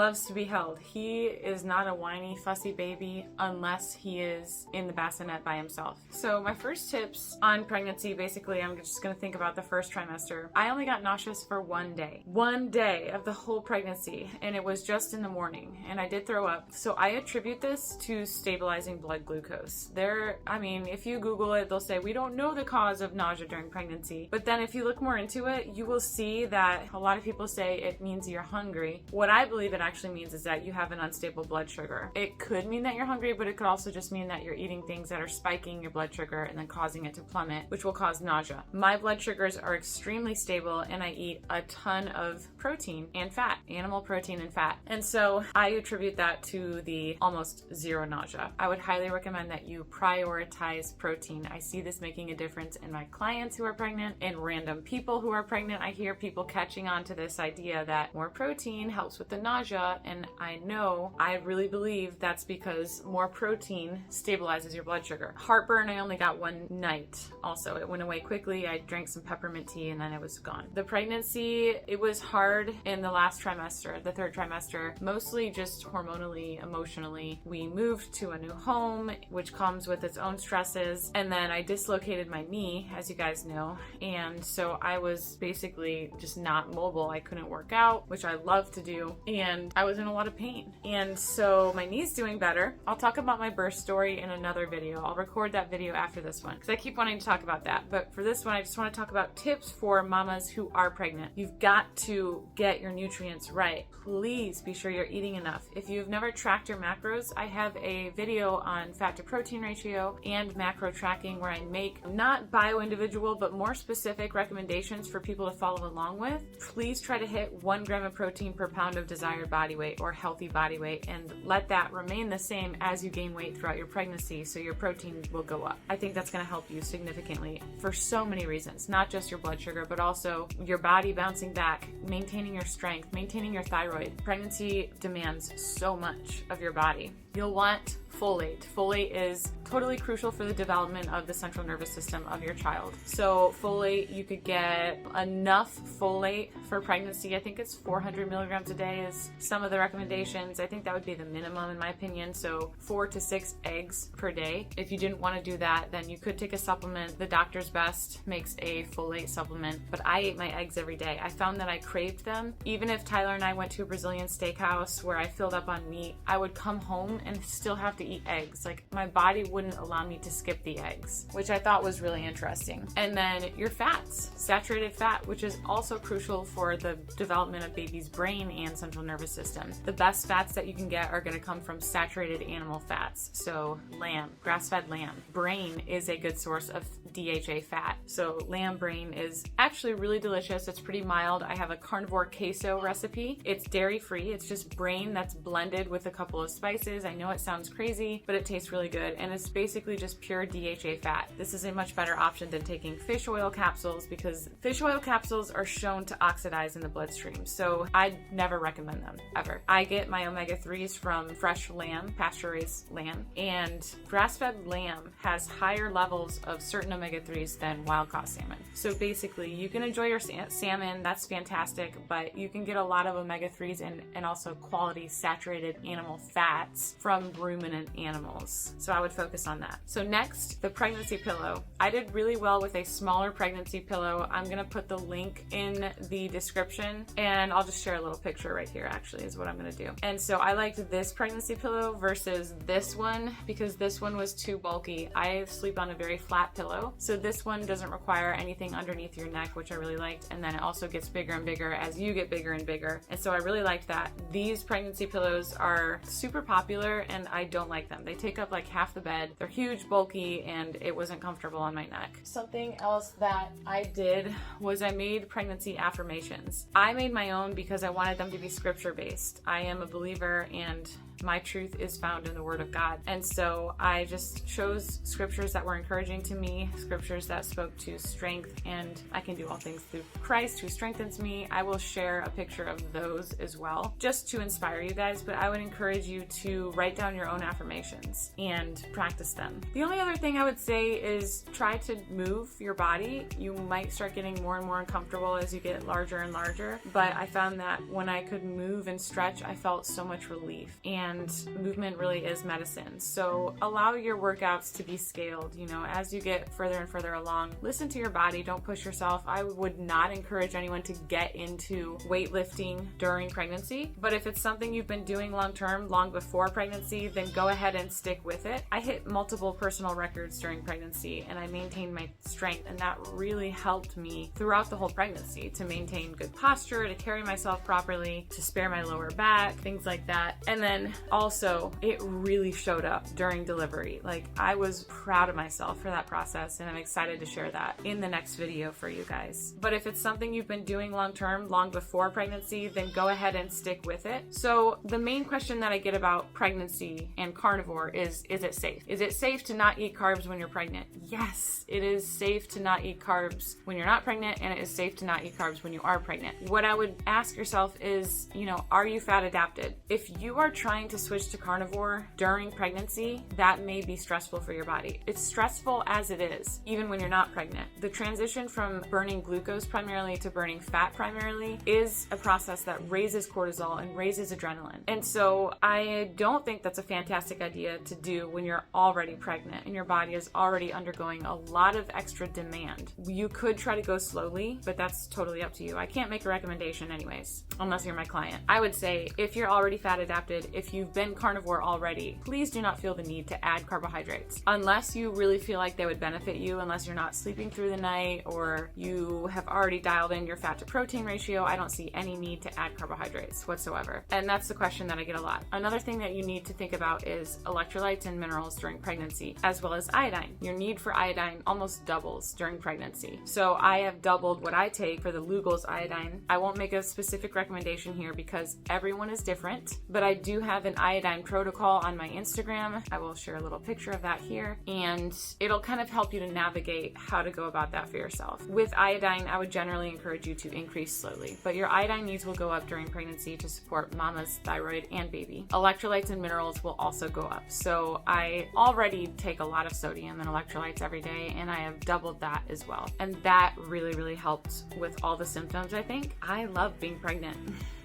loves to be held. He is not a whiny, fussy baby unless he is in the bassinet by himself. So my first tips on pregnancy, basically, I'm just going to think about the first trimester. I only got nauseous for one day of the whole pregnancy, and it was just in the morning, and I did throw up. So I attribute this to stabilizing blood glucose. If you Google it, they'll say we don't know the cause of nausea during pregnancy. But then if you look more into it, you will see that a lot of people say it means you're hungry. What I believe it actually means is that you have an unstable blood sugar. It could mean that you're hungry, but it could also just mean that you're eating things that are spiking your blood sugar and then causing it to plummet, which will cause nausea. My blood sugars are extremely stable, and I eat a ton of protein and fat, animal protein and fat. And so I attribute that to the almost zero nausea. I would highly recommend that you prioritize protein. I see this making a difference in my clients who are pregnant and random people who are pregnant. I hear people catching on to this idea that more protein helps with the nausea, and I really believe that's because more protein stabilizes your blood sugar. Heartburn, I only got one night. Also, it went away quickly. I drank some peppermint tea and then it was gone. The pregnancy, it was hard in the last trimester, the third trimester, mostly just hormonally, emotionally. We moved to a new home, which comes with its own stresses, and then I dislocated my knee, as you guys know, and so I was basically just not mobile. I couldn't work out, which I love to do, and I was in a lot of pain. And so my knee's doing better. I'll talk about my birth story in another video. I'll record that video after this one because I keep wanting to talk about that. But for this one, I just want to talk about tips for mamas who are pregnant. You've got to get your nutrients right. Please be sure you're eating enough. If you've never tracked your macros, I have a video on fat to protein ratio and macro tracking where I make not bio-individual but more specific recommendations for people to follow along with. Please try to hit 1 gram of protein per pound of desired body weight or healthy body weight, and let that remain the same as you gain weight throughout your pregnancy, so your protein will go up. I think that's going to help you significantly for so many reasons, not just your blood sugar, but also your body bouncing back, maintaining your strength, maintaining your thyroid. Pregnancy demands so much of your body. You'll want folate. Folate is totally crucial for the development of the central nervous system of your child. So folate, you could get enough folate for pregnancy. I think it's 400 milligrams a day is some of the recommendations. I think that would be the minimum in my opinion. So 4 to 6 eggs per day. If you didn't want to do that, then you could take a supplement. The Doctor's Best makes a folate supplement, but I ate my eggs every day. I found that I craved them. Even if Tyler and I went to a Brazilian steakhouse where I filled up on meat, I would come home and still have to eat eggs. Like, my body wouldn't allow me to skip the eggs, which I thought was really interesting. And then your fats, saturated fat, which is also crucial for the development of baby's brain and central nervous system. The best fats that you can get are going to come from saturated animal fats. So lamb, grass-fed lamb. Brain is a good source of DHA fat. So lamb brain is actually really delicious. It's pretty mild. I have a carnivore queso recipe. It's dairy-free. It's just brain that's blended with a couple of spices. I know it sounds crazy, but it tastes really good, and it's basically just pure DHA fat. This is a much better option than taking fish oil capsules, because fish oil capsules are shown to oxidize in the bloodstream, so I'd never recommend them, ever. I get my omega-3s from fresh lamb, pasture-raised lamb, and grass-fed lamb has higher levels of certain omega-3s than wild-caught salmon. So basically, you can enjoy your salmon, that's fantastic, but you can get a lot of omega-3s and also quality saturated animal fats from ruminant animals. So I would focus on that. So next, the pregnancy pillow. I did really well with a smaller pregnancy pillow. I'm gonna put the link in the description, and I'll just share a little picture right here, actually, is what I'm gonna do. And so I liked this pregnancy pillow versus this one because this one was too bulky. I sleep on a very flat pillow, so this one doesn't require anything underneath your neck, which I really liked, and then it also gets bigger and bigger as you get bigger and bigger, and so I really liked that. These pregnancy pillows are super popular, and I don't like them. They take up like half the bed. They're huge, bulky, and it wasn't comfortable on my neck. Something else that I did was I made pregnancy affirmations. I made my own because I wanted them to be scripture-based. I am a believer, and my truth is found in the Word of God. And so I just chose scriptures that were encouraging to me, scriptures that spoke to strength, and I can do all things through Christ who strengthens me. I will share a picture of those as well, just to inspire you guys, but I would encourage you to write down your own affirmations and practice them. The only other thing I would say is try to move your body. You might start getting more and more uncomfortable as you get larger and larger, but I found that when I could move and stretch, I felt so much relief, and movement really is medicine. So allow your workouts to be scaled, as you get further and further along. Listen to your body, don't push yourself. I would not encourage anyone to get into weightlifting during pregnancy, but if it's something you've been doing long term, long before pregnancy, then go ahead and stick with it. I hit multiple personal records during pregnancy, and I maintained my strength, and that really helped me throughout the whole pregnancy to maintain good posture, to carry myself properly, to spare my lower back, things like that. And then also, it really showed up during delivery. Like, I was proud of myself for that process, and I'm excited to share that in the next video for you guys. But if it's something you've been doing long term, long before pregnancy, then go ahead and stick with it. So the main question that I get about pregnancy and carnivore is it safe? Is it safe to not eat carbs when you're pregnant? Yes, it is safe to not eat carbs when you're not pregnant, and it is safe to not eat carbs when you are pregnant. What I would ask yourself is, are you fat adapted? If you are trying to switch to carnivore during pregnancy, that may be stressful for your body. It's stressful as it is, even when you're not pregnant. The transition from burning glucose primarily to burning fat primarily is a process that raises cortisol and raises adrenaline. And so I don't think that's a fantastic idea to do when you're already pregnant and your body is already undergoing a lot of extra demand. You could try to go slowly, but that's totally up to you. I can't make a recommendation anyways, unless you're my client. I would say if you're already fat adapted, if you've been carnivore already, please do not feel the need to add carbohydrates. Unless you really feel like they would benefit you, unless you're not sleeping through the night or you have already dialed in your fat to protein ratio, I don't see any need to add carbohydrates whatsoever. And that's the question that I get a lot. Another thing that you need to think about is electrolytes and minerals during pregnancy, as well as iodine. Your need for iodine almost doubles during pregnancy. So I have doubled what I take for the Lugol's iodine. I won't make a specific recommendation here because everyone is different, but I do have an iodine protocol on my Instagram. I will share a little picture of that here, and it'll kind of help you to navigate how to go about that for yourself. With iodine, I would generally encourage you to increase slowly, but your iodine needs will go up during pregnancy to support mama's thyroid and baby. Electrolytes and minerals will also go up. So I already take a lot of sodium and electrolytes every day, and I have doubled that as well. And that really, really helped with all the symptoms, I think. I love being pregnant.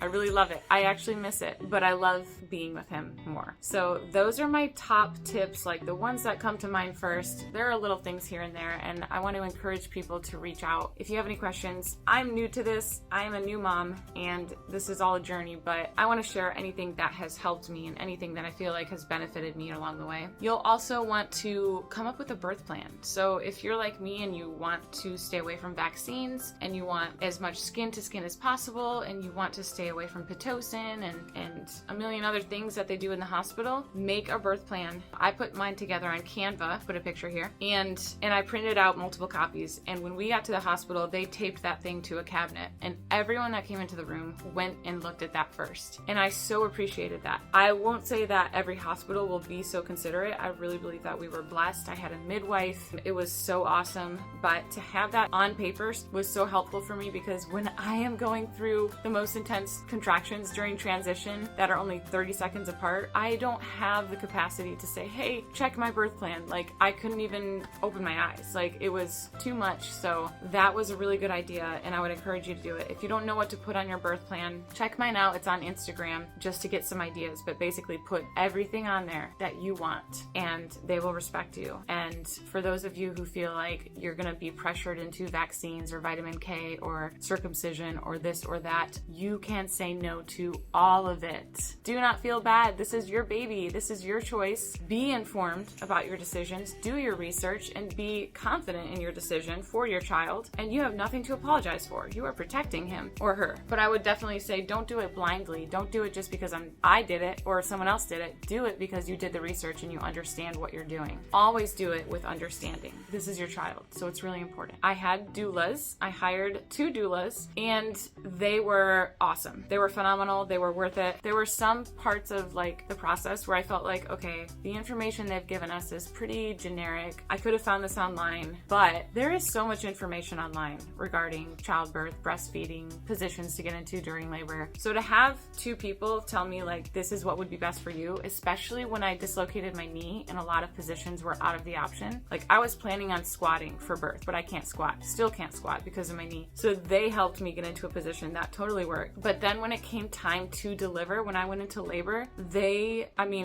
I really love it. I actually miss it, but I love being with him more. So those are my top tips, like the ones that come to mind first. There are little things here and there, and I want to encourage people to reach out. If you have any questions, I'm new to this. I am a new mom, and this is all a journey, but I want to share anything that has helped me and anything that I feel like has benefited me along the way. You'll also want to come up with a birth plan. So if you're like me and you want to stay away from vaccines, and you want as much skin to skin as possible, and you want to stay away from Pitocin and a million other things that they do in the hospital, make a birth plan. I put mine together on Canva, put a picture here, and I printed out multiple copies. And when we got to the hospital, they taped that thing to a cabinet, and everyone that came into the room went and looked at that first. And I so appreciated that. I won't say that every hospital will be so considerate. I really believe that we were blessed. I had a midwife. It was so awesome. But to have that on paper was so helpful for me, because when I am going through the most intense contractions during transition that are only 30 seconds apart, I don't have the capacity to say, hey, check my birth plan. Like, I couldn't even open my eyes. Like, it was too much. So that was a really good idea, and I would encourage you to do it. If you don't know what to put on your birth plan, check mine out. It's on Instagram just to get some ideas, but basically put everything on there that you want, and they will respect you. And for those of you who feel like you're going to be pressured into vaccines or vitamin K or circumcision or this or that, you can say no to all of it. Do not feel bad. This is your baby. This is your choice. Be informed about your decisions. Do your research and be confident in your decision for your child. And you have nothing to apologize for. You are protecting him or her. But I would definitely say don't do it blindly. Don't do it just because I did it or someone else did it. Do it because you did the research and you understand what you're doing. Always do it with understanding. This is your child, so it's really important. I had doulas. I hired 2 doulas, and they were awesome. They were phenomenal. They were worth it. There were some parts parts of like the process where I felt like, okay, the information they've given us is pretty generic. I could have found this online, but there is so much information online regarding childbirth, breastfeeding, positions to get into during labor. So to have two people tell me like, this is what would be best for you, especially when I dislocated my knee and a lot of positions were out of the option. Like I was planning on squatting for birth, but I can't squat. Still can't squat because of my knee. So they helped me get into a position that totally worked. But then when it came time to deliver, when I went into labor,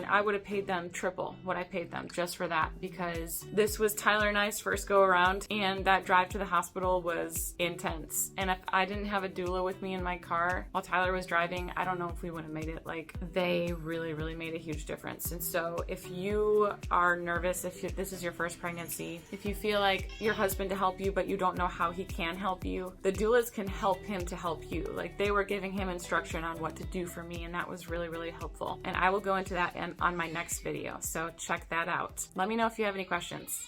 I would have paid them triple what I paid them just for that, because this was Tyler and I's first go around, and that drive to the hospital was intense. And if I didn't have a doula with me in my car while Tyler was driving, I don't know if we would have made it. Like, they really, really made a huge difference. And so if you are nervous, this is your first pregnancy, if you feel like your husband to help you, but you don't know how he can help you, the doulas can help him to help you. Like, they were giving him instruction on what to do for me, and that was really, really helpful. And I will go into that on my next video, so check that out. Let me know if you have any questions.